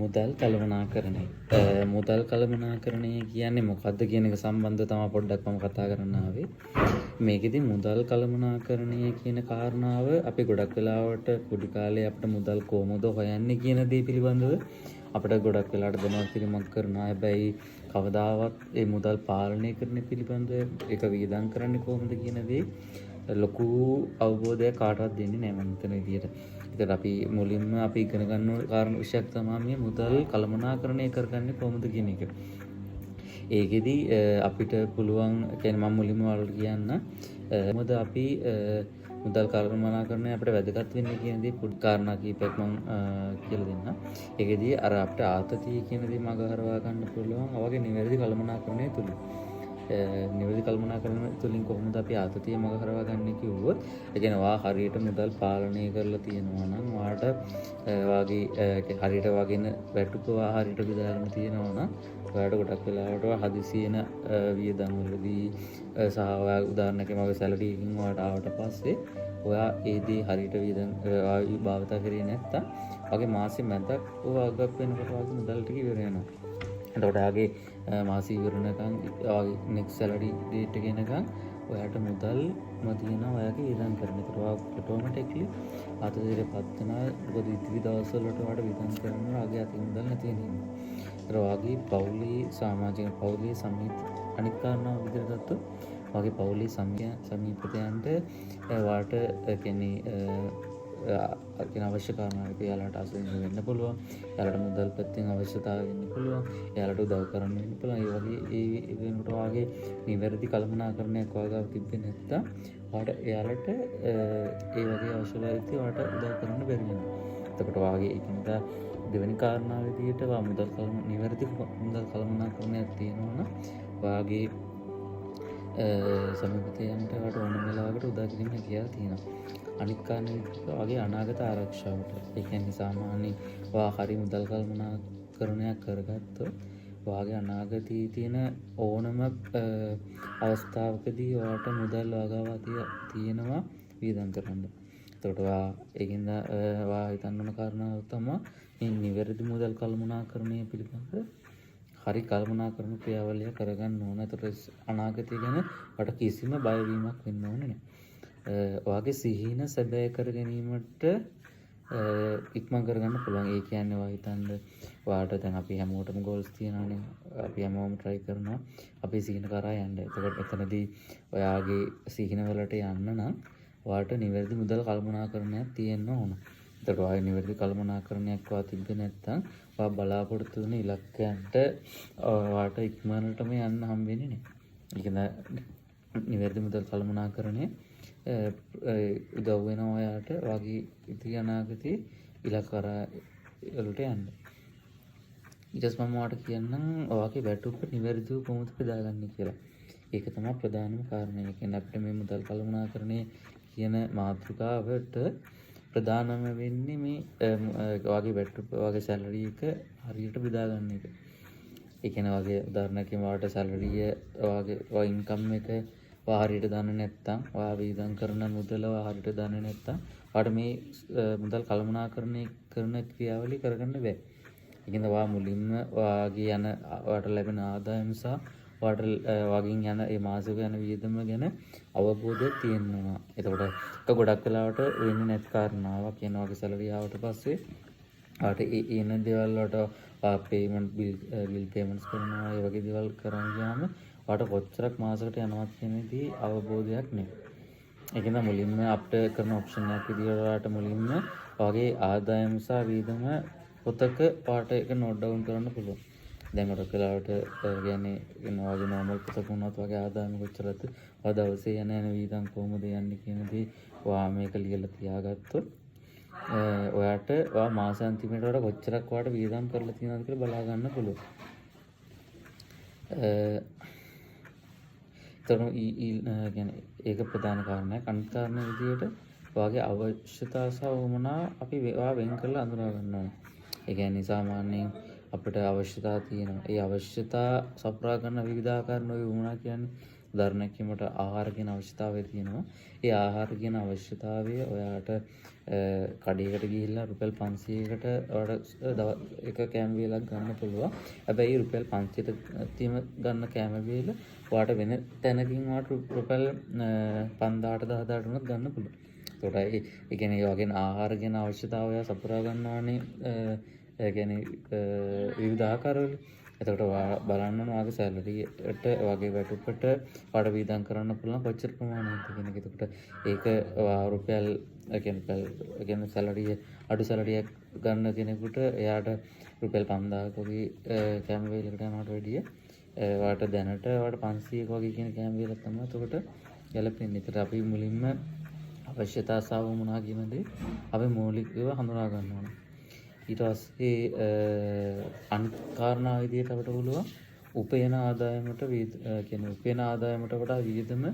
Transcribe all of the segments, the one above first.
මුදල් කළමනාකරණය. මුදල් කළමනාකරණය කියන්නේ මොකක්ද කියන එක සම්බන්ධව තමයි පොඩ්ඩක් මම කතා කරන්න ආවේ. මේකෙදි මුදල් කළමනාකරණය කියන කාරණාව අපි ගොඩක් වෙලාවට පොඩි කාලේ අපිට මුදල් කොහොමද හොයන්නේ කියන දේ පිළිබඳව අපිට ගොඩක් වෙලාවට දැනුවත් කිරීමක් කරනවා. හැබැයි කවදාවත් ඒ මුදල් පාලනය කරන පිළිබඳව ඒක වියදම් කරන්නේ කොහොමද කියන දේ ලොකු අවබෝධයක් කාටවත් දෙන්නේ නැහැ මම හිතන විදියට. ඒකට අපි මුලින්ම අපි ඉගෙන ගන්න ඕන කාරණා විශයක් තමයි මේ මුදල් කළමනාකරණය කරගන්නේ කොහොමද කියන එක. ඒකෙදි අපිට පුළුවන් කියන්නේ මම මුලින්ම ඔයාලට කියන්න මොකද අපි මුදල් කළමනාකරණය අපිට වැදගත් වෙන්නේ කියන දේ පොඩි කාරණා කීපයක් මම කියලා දෙන්නම්. ඒකෙදි අර අපිට ආතතිය කියන දේ මගහරවා ගන්න පුළුවන් අවගේ නිවැරදි කළමනාකරණය තුලින්. නිවැරදි කළමනාකරණය තුලින් කොහොමද අපි ආතතිය මගහරවා ගන්න කිව්වොත් ඒ කියන්නේ වා හරියට මුදල් පාලනය කරලා තියෙනවා නම් වාට වාගේ හරියට වගේන වැටුප වා හරියට බෙදාගෙන තියෙනවා නම් ඔයාලට ගොඩක් වෙලාවට හදිසියෙන වියදම් වලදී සහ ඔයා උදාහරණයක් මගේ සැලරි එකකින් ඔයාලට ආවට පස්සේ ඔයා ඒ දේ හරියට වියදම් භාවිත කරේ නැත්තම් වගේ මාසෙ මැදක් ඔයා අගක් වෙනකොට වගේ මුදල් ටික ඉවර වෙනවා. එතකොට ආගේ මාසෙ ඉවරනකම් ආගේ නෙක්ස්ට් සැලරි ඩේට් එක එනකම් ඔයාට මුදල් තියෙනවා ඔයාගේ වියදම් කරන්න. ඒකට ඔයා ඔටෝමැටික්ලි ආතතියටපත් වෙනවා. මොකද ඉතිරි දවස්වලට ඔයාට වියදම් කරන්න ආගේ අතින් මුදල් නැති වෙනවා. ඒතර ඔයාගේ පවුලේ සමාජික පවුලේ සමීප අනිත් කාරණා විදිහට ගත්තොත් ඔයාගේ පවුලේ සමීපතයන්ට ඔයාට කියන්නේ අවශ්‍ය කාරණාවක එයාලට අසුන් වෙන්න පුළුවන්. එයාලට මුදල් පැත්තෙන් අවශ්‍යතාවය වෙන්න පුළුවන්. එයාලට උදව් කරන්න වෙන්න පුළුවන්. ඒ වගේ ඒ වෙනකොට වාගේ නිවැරදි කළමනාකරණයක් වාගාව තිබෙන්නේ නැත්තම් වාට එයාලට ඒ වගේ අවශ්‍යතාවයදී වාට උදව් කරන්න බැරි වෙනවා. එතකොට වාගේ ඒකින්ද දෙවෙනි කාරණාව විදිහට වා නිවැරදි මුදල් කළමනාකරණයක් තියෙනවා නම් වාගේ සමීපතයන්ට වාට ඕනම වෙලාවකට උදා කිරීම හැකියාව තියෙනවා. අනිත් කාරණේ වගේ අනාගත ආරක්ෂාවට. ඒ කියන්නේ සාමාන්‍යයෙන් වා හරි මුදල් කළමනාකරණයක් කරගත්තොත් වාගේ අනාගතයේ තියෙන ඕනම අවස්ථාවකදී වාට මුදල් වගාව තියෙනවා වියදම් කරන්න. එතකොට වා ඒකින්ද වා හිතන්න ඕන කාරණාව තමයි මේ නිවැරදි මුදල් කළමනාකරණය පිළිබඳ හරි කළමනාකරණ ක්‍රියාවලිය කරගන්න ඕන. එතකොට අනාගතය ගැන වට කිසිම බයවීමක් වෙන්න ඕනේ නැහැ. ඔයාගේ සිහින සැබෑ කර ගැනීමට ඉක්මන් කරගන්න පුළුවන්. ඒ කියන්නේ ඔයා හිතන්න ඔයාට දැන් අපි හැමෝටම ගෝල්ස් තියෙනවානේ. අපි හැමෝම try කරනවා අපේ සිහින කරා යන්න. එතකොට එතනදී ඔයාගේ සිහින වලට යන්න නම් ඔයාට නිවැරදි මුදල් කළමනාකරණයක් තියෙන්න ඕන. එතකොට ඔයාගේ නිවැරදි කළමනාකරණයක් ඔයා තිබ්බේ නැත්නම් ඔයා බලාපොරොත්තු වෙන ඉලක්කයන්ට ඔයාට ඉක්මනටම යන්න හම්බ වෙන්නේ නැහැ. ඒ කියන්නේ නිවැරදි මුදල් කළමනාකරණය උදව් වෙනවා ඔයාට වගේ ඉතිරි අනාගතේ ඉලක්ක කරා වලට යන්න. ඊට පස්සේ මම ඔයාලට කියන්නම් ඔයාගේ වැටුප නිවැරදිව කොහොමද බෙදාගන්නේ කියලා. ඒක තමයි ප්‍රධානම කාරණය. ඒ කියන්නේ අපිට මේ මුදල් කළමනාකරණය කියන මාතෘකාවට ප්‍රධානම වෙන්නේ මේ ඔයාගේ වැටුප ඔයාගේ සැලරි එක හරියට බෙදාගන්න එක. ඒ කියන්නේ ඔයාගේ උදාහරණයක් ඔයාට සැලරිය ඔයාගේ ඉන්කම් එක හරියට දන්නේ නැත්නම් ඔයා වියදම් කරන මුදල හරියට දන්නේ නැත්නම් ඔයාට මේ මුදල් කළමනාකරණය කරන ක්‍රියාවලිය කරගන්න බෑ. ඒකින්ද ඔයා මුලින්ම ඔයාගේ යන ඔයාට ලැබෙන ආදායම සහ ඔයාට වගින් යන ඒ මාසික යන වියදම ගැන අවබෝධයක් තියෙනවා. එතකොට ඒක ගොඩක් වෙලාවට වෙන්නේ නැති කාරණාවක්. කියන වගේ සැලරි ආවට පස්සේ ඔයාට ඒ එන දේවල් වලට පේමන්ට් බිල් පේමන්ට්ස් කරනවා. ඒ වගේ දේවල් කරන් ගියාම ඔයාට කොච්චරක් මාසකට යනවත් කියනදී අවබෝධයක් නැහැ. ඒකෙන්ද මුලින්ම අපිට කරන ඔප්ෂන් එකක් විදියට ඔයාට මුලින්ම ඔයාගේ ආදායම සහ වියදම පොතක පාට එක නෝට් ඩවුන් කරන්න පුළුවන්. දැන් ඔයාලට වෙලාවට කියන්නේ ඔයාගේ නෝමල් පොතක වුණත් ඔයාගේ ආදායම කොච්චරද ඔයා දවසේ යන වියදම් කොහොමද යන්නේ කියන දේ ඔයා මේක ලියලා තියාගත්තොත් ඔයාට ඔයා මාසාන්තිමේට වඩා කොච්චරක් ඔයාට වියදම් කරලා තියෙනවද කියලා බලා ගන්න පුළුවන්. කියන්නේ ඒක ප්‍රධාන කාරණයක්. අනිත් කාරණා විදිහට ඔයාගේ අවශ්‍යතා සහ වමනා අපි වෙන් කරලා අඳුනා ගන්න ඕනේ. ඒ කියන්නේ සාමාන්‍යයෙන් අපිට අවශ්‍යතා තියෙනවා. ඒ අවශ්‍යතා සපුරා ගන්න විවිධ ආකාර නොවේ වුණා කියන්නේ උදාහරණයක් කියමුට ආහාර කියන අවශ්‍යතාවය තියෙනවා. ඒ ආහාර කියන අවශ්‍යතාවය ඔයාට කඩේකට ගිහිල්ලා රුපියල් 500කට ඔයාලට එක කෑම වේලක් ගන්න පුළුවන්. හැබැයි රුපියල් 500ට ගන්න කෑම වේල ඔයාට වෙන තැනකින් ඔයාට රුපියල් 5000ට 10000ට උනත් ගන්න පුළුවන්. ඒකට ඒ කියන්නේ ඒ වගේ ආහාර කියන අවශ්‍යතාවය සපුරා ගන්නවානේ කියන්නේ විවිධ ආකාරවල. එතකොට බලන්න ඕන ඔයාගේ සැලරියට වගේ වැටුපට ඔයාට වීදම් කරන්න පුළුවන් කොච්චර ප්‍රමාණයක්ද කියන එක. එතකොට ඒක රුපියල් කියන්නේ සැලරිය අඩු සැලරියක් ගන්න කෙනෙකුට එයාට රුපියල් 5000ක වගේ කෑම වේලකට යනවට වැඩිය ඔයාට දැනට ඔයාට 500ක වගේ කියන කෑම වේලක් තමයි එතකොට ගැලපෙන්නේ. ඒතර අපි මුලින්ම අවශ්‍යතා සහ වමනා කියන දේ අපි මූලිකව හඳුනා ගන්න ඕනේ. ඊට පස්සේ අනිත් කාරණා විදිහට අපිට පුළුවන් උපයන ආදායමට කියන්නේ උපයන ආදායමට වඩා වියදම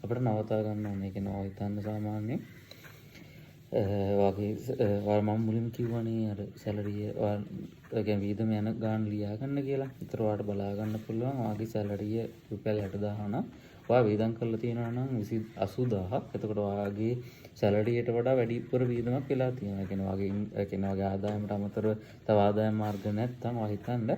අපිට නවතා ගන්න ඕනේ. ඒ කියන්නේ හිතන්න සාමාන්‍ය වගේ මම මුලින්ම කිව්වනේ අර සැලරිය කියන්නේ වියදම යන ගාන ලියා ගන්න කියලා. ඒතර ඔයාලට බලා ගන්න පුළුවන් ඔයාගේ සැලරිය රුපියල් 60000 නම් ඔයා වේදම් කරලා තියෙනවා නම් 80000ක්. එතකොට ඔයාගේ සැලරියට වඩා වැඩිපුර වියදමක් වෙලා තියෙනවා. ඒ කියන්නේ වගේ ආදායමට අමතරව තව ආදායම් මාර්ග නැත්නම් ඔයා හිතන්න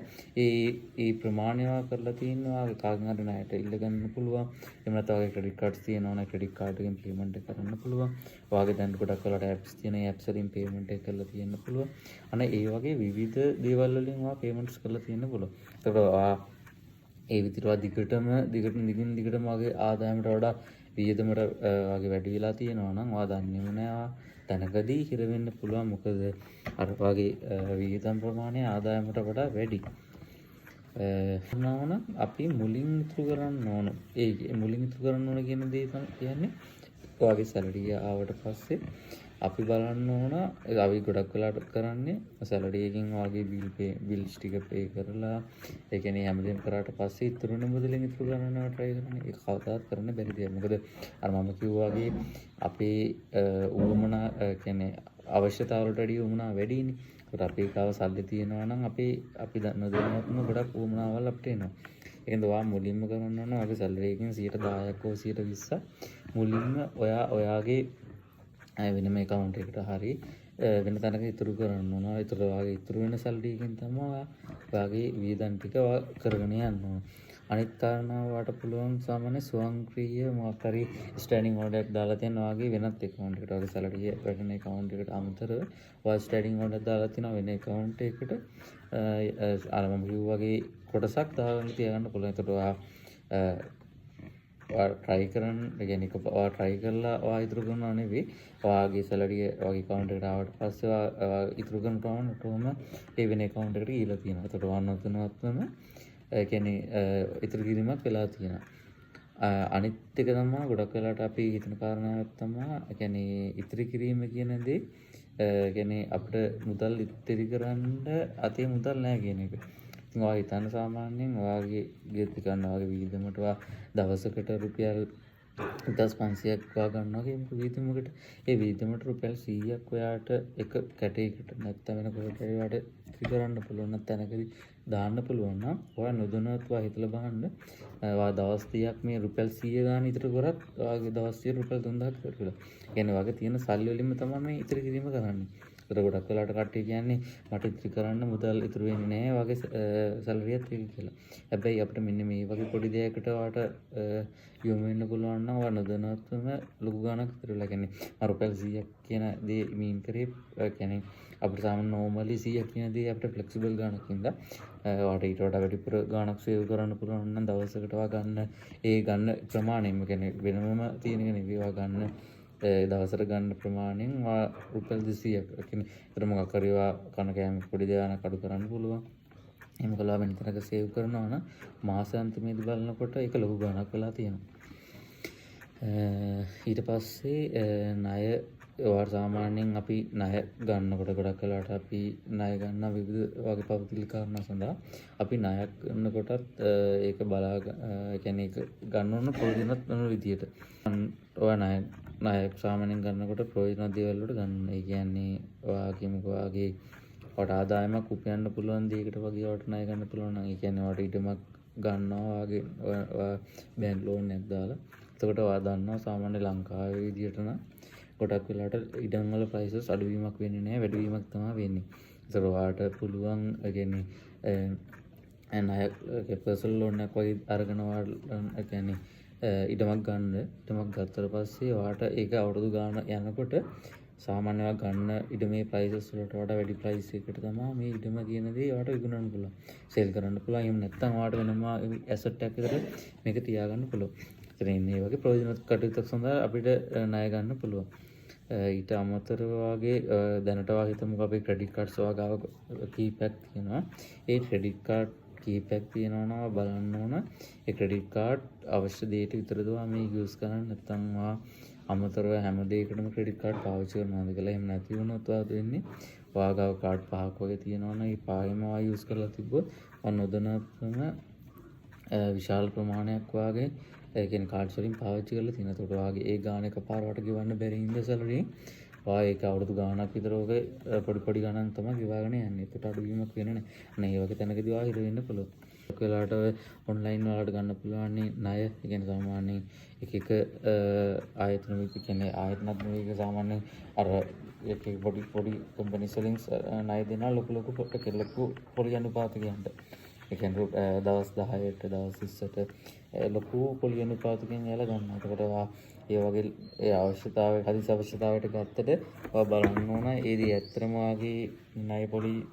ඒ ප්‍රමාණය කරලා තියෙනවා ඔයාගේ කාගෙන් හරි ණයට ඉල්ල ගන්න පුළුවන්. එහෙම නැත්නම් ඔයාගේ ක්‍රෙඩිට් කාඩ්ස් තියෙනවා නම් ක්‍රෙඩිට් කාඩ් එකෙන් පේමන්ට් එක කරන්න පුළුවන්. ඔයාගේ දැන් ගොඩක් වෙලාවට ඇප්ස් තියෙන ඇප්ස් වලින් පේමන්ට් එක කරලා තියෙන්න පුළුවන්. අනේ ඒ වගේ විවිධ දේවල් වලින් ඔයා පේමන්ට්ස් කරලා තියෙන්න පුළුවන්. එතකොට ඔයා ඒ විදිහට දිගටම වගේ ආදායමට වඩා වියදමට වගේ වැඩි වෙලා තියෙනවා නම් ඔයා දන්නේම නෑ තැනකදී හිර වෙන්න පුළුවන්. මොකද අර වගේ වියදම් ප්‍රමාණය ආදායමට වඩා වැඩි. නෝන අපි මුලින් ඉතුරු කරන්න ඕන. ඒ මුලින් ඉතුරු කරන්න ඕන කියන දේ කියන්නේ ඔයාගේ සැලරිය ආවට පස්සේ අපි බලන්න ඕන අපි ගොඩක් වෙලාට කරන්නේ සැලරි එකකින් ඔයාගේ බිල්ස් ටික පේ කරලා ඒ කියන්නේ හැමදේම කරාට පස්සේ ඉතුරු වෙන මුදලින් ඉතුරු කරනවා try කරන්නේ. ඒක කවදාවත් කරන්න බැරි දෙයක්. මොකද අර මම කිව්වා වගේ අපේ උවමනා කියන්නේ අවශ්‍යතාවලට වැඩි උවමනා වැඩිනේ. ඒකට අපේ කාව සල්ලි තියෙනවා නම් අපි නොදැනුවත්ම ගොඩක් උවමනාවල් අපිට එනවා. ඒකෙන්ද ඔයා මුලින්ම කරන්න ඕන ඔයාගේ සැලරි එකකින් 10%ක් හෝ 120ක් මුලින්ම ඔයාගේ වෙනම account එකට හරි වෙන තැනක ඉතුරු කරන්න ඕන. ඒතර ඔයාගේ ඉතුරු වෙන සැලරි එකෙන් තමයි ඔයාගේ වියදම් ටික කරගෙන යන්න ඕන. අනිත් කාරණාව ඔයාට පුළුවන් සාමාන්‍ය ස්වයංක්‍රීය මොකක් හරි ස්ටෑන්ඩින් ඕඩර් එකක් දාලා තියෙන ඔයාගේ වෙනත් account එකකට ඔයාගේ සැලරිය වැටෙන account එකට අමතරව ඔයා ස්ටෑන්ඩින් ඕඩර් දාලා තියෙන වෙන account එකකට අර මම කිව්වා වගේ කොටසක් දාගෙන තියාගන්න පුළුවන්. ඒතර ඔයා try කරන්න කියන්නේ ඔයා try කරලා ඔයා ඉතුරු කරනවා නෙවෙයි. ඔයාගේ සැලරිය ඔයාගේ account එකට ආවට පස්සේ ඔයා ඉතුරු කරන ප්‍රමාණයටම ඒ වෙන account එකට ගිහලා තියෙනවා. ඒතකොට ඔයා නොදැනුවත්වම ඒ කියන්නේ ඉතුරු කිරීමක් වෙලා තියෙනවා. අනිත් එක තමයි ගොඩක් වෙලාවට අපි හිතන කාරණාවක් තමයි ඒ කියන්නේ ඉතිරි කිරීම කියන දේ කියන්නේ අපිට මුදල් ඉතිරි කරන්න අතේ මුදල් නැහැ කියන එක. ඉතින් ඔයා හිතන්න සාමාන්‍යයෙන් ඔයාගේ ගෙත් ගන්න ඔයාගේ වියදමට ඔයා දවසකට රුපියල් 1500ක් ඔයා ගන්නවා කියමුකෝ වියදමකට. ඒ වියදමට රුපියල් 100ක් ඔයාට එක කැටයකට නැත්නම් වෙන කොහෙට හරි ඔයාට ඉතිරි කරන්න පුළුවන් නැත්නම් දාන්න පුළුවන් නම් ඔයා නොදැනුවත්ව හිතලා බලන්න ඔයා දවස් 30ක් මේ රුපියල් 100 ගාන ඉතුරු කරත් ඔයාගේ දවස් 100 රුපියල් 3000ක් ඉතුරු වෙලා. කියන්නේ ඔයාගේ තියෙන සල්ලි වලින්ම තමයි මේ ඉතිරි කිරීම කරන්නේ. ඒතර ගොඩක් වෙලාට කට්ටිය කියන්නේ මට ඉතිරි කරන්න මුදල් ඉතුරු වෙන්නේ නැහැ වගේ සැලරියක් එක කියලා. හැබැයි අපිට මෙන්න මේ වගේ පොඩි දෙයකට ඔයාට යොමු වෙන්න පුළුවන් නම් ඔයා නොදැනුවත්වම ලොකු ගාණක් ඉතුරු වෙලා. කියන්නේ මම රුපියල් 100ක් කියන දේ මීන් කරේ කියන්නේ අපිට සාමාන්‍ය normally 100ක් කියන දේ අපිට flexible ගාණක් හින්දා ඔයාට ඊට වඩා වැඩිපුර ගාණක් සේව් කරන්න පුළුවන් නම් දවසකට ඔයා ගන්න ඒ ගන්න ප්‍රමාණයම කියන්නේ වෙනම තියෙන එක නෙවෙයි ඔයා ගන්න දවසට ගන්න ප්‍රමාණයෙන් රුපියල් 200ක් කියන්නේ ඒතර මොකක් හරි ඔයා කන කෑම පොඩි දෙයක් අඩු කරන්න පුළුවන්. එහෙම කළා වෙන තැනක සේව් කරනවා නම් මාසාන්තිමේදී බලනකොට ඒක ලොකු ගාණක් වෙලා තියෙනවා. ඊට පස්සේ ණය ඔයාට සාමාන්‍යයෙන් අපි ණය ගන්නකොට ගොඩක් වෙලාවට අපි ණය ගන්න විවිධ වගේ පෞද්ගලික කාරණා සඳහා අපි ණයක් ගන්නකොටත් ඒක බලා කියන්නේ ඒක ගන්න ඕන ප්‍රයෝජනවත් වෙන විදියට. ඔයා ණය සාමාන්‍යයෙන් ගන්නකොට ප්‍රයෝජනවත් දේවල් වලට ගන්න. ඒ කියන්නේ ඔයා කියමුකෝ ඔයාගේ ඔයාට ආදායමක් උපයන්න පුළුවන් දෙයකට වගේ ඔයාට ණය ගන්න පුළුවන් නම් ඒ කියන්නේ ඔයාට ඊටමක් ගන්නවා වගේ බැංක් ලෝන් එකක් දාලා. එතකොට ඔයා දන්නවා සාමාන්‍ය ලංකාවේ විදියට නම් ගොඩක් වෙලාවට ඉඩම් වල ප්‍රයිසස් අඩුවීමක් වෙන්නේ නැහැ, වැඩිවීමක් තමයි වෙන්නේ. ඒතර ඔයාට පුළුවන් ඒ කියන්නේ ණය පර්සනල් ලෝන් එකක් වගේ අරගෙන ඒ කියන්නේ ඉඩමක් ගත්තට පස්සේ ඔයාට ඒක අවුරුදු ගාන යනකොට සාමාන්‍යව ගන්න ඉඩමේ ප්‍රයිසස් වලට වඩා වැඩි ප්‍රයිස් එකකට තමයි මේ ඉඩම කියන දේ ඔයාට විකුණන්න පුළුවන්. සේල් කරන්න පුළුවන්. එහෙම නැත්නම් ඔයාට වෙනම ඇසට් එකක් විතර මේක තියාගන්න පුළුවන්. ඉතින් මේ වගේ ප්‍රයෝජනවත් කටයුත්තක් සඳහා අපිට ණය ගන්න පුළුවන්. ඊට අමතරව වගේ දැනට වා හිතමුකෝ අපේ ක්‍රෙඩිට් කාඩ්ස් වගාව කීපයක් තියෙනවා. ඒ ක්‍රෙඩිට් කාඩ් කීපයක් තියෙනවා නම් බලන්න ඕන ඒ ක්‍රෙඩිට් කාඩ් අවශ්‍ය දෙයට විතරද මේ යූස් කරන්නේ නැත්නම් අමතරව හැම දෙයකටම ක්‍රෙඩිට් කාඩ් පාවිච්චි කරනවාද කියලා. එහෙම නැති වුණොත් වාද වෙන්නේ වාගාව කාඩ් 5ක් වගේ තියෙනවා නම් ඒ පහෙම වා යූස් කරලා තිබ්බොත් නොදැනත්වම විශාල ප්‍රමාණයක් වාගේ ඒ කියන්නේ කාඩ්ස් වලින් පාවිච්චි කරලා තියෙනවා. ඒකට වාගේ ඒ ගාණ එකපාරට ගෙවන්න බැරි හින්දා සැලරි වා ඒක අවුරුදු ගාණක් විතර ඔගේ පොඩි ගණන් තමයි ගෙවාගෙන යන්නේ. ඒකට අඩුවීමක් වෙන්නේ නැහැ. අනේ ඒ වගේ තැනකදී වා හිර වෙන්න පුළුවන්. ඔක වෙලාවට ඔන්ලයින් වලට ගන්න පුළුවන් ණය. ඒ කියන්නේ සාමාන්‍යයෙන් එක ආයතන විදිහට කියන්නේ ආයතනත් නෙවෙයි සාමාන්‍යයෙන් අර එක පොඩි කම්පැනිස් වලින් ණය දෙනවා ලොකු පොලි අනුපාතකයන්ට. ඒ කියන්නේ දවස් 10ට දවස් 20ට ලොකු පොලි අනුපාතකයන් යාලා ගන්නවා. එතකොට ඒ වගේ ඒ අවශ්‍යතාවය හදිසි අවශ්‍යතාවයට ගත්තට බලන්න ඕන ඒ දී ඇත්තටම වාගේ ණය පොලි